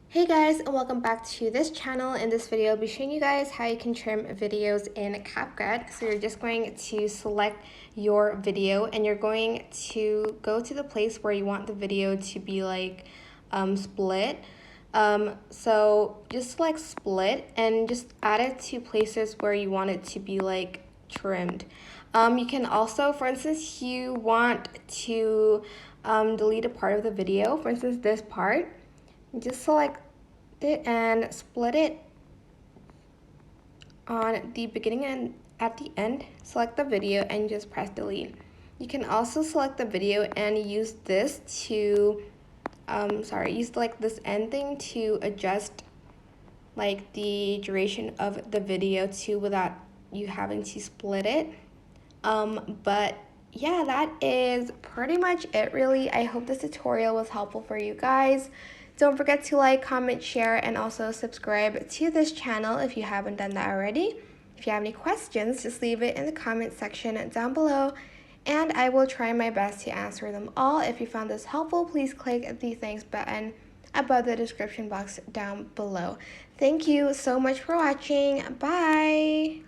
Hey guys, and welcome back to this channel. In this video, I'll be showing you guys how you can trim videos in CapCut. So you're just going to select your video and you're going to go to the place where you want the video to be split. So just select split and just add it to places where you want it to be trimmed. You can also, for instance, you want to delete a part of the video, for instance, this part. Just select it and split it on the beginning and at the end. Select the video and just press delete. You can also select the video and use this to use this end thing to adjust the duration of the video too without you having to split it. But yeah, that is pretty much it really. I hope this tutorial was helpful for you guys. Don't forget to like, comment, share, and also subscribe to this channel if you haven't done that already. If you have any questions, just leave it in the comment section down below, and I will try my best to answer them all. If you found this helpful, please click the thanks button above the description box down below. Thank you so much for watching. Bye!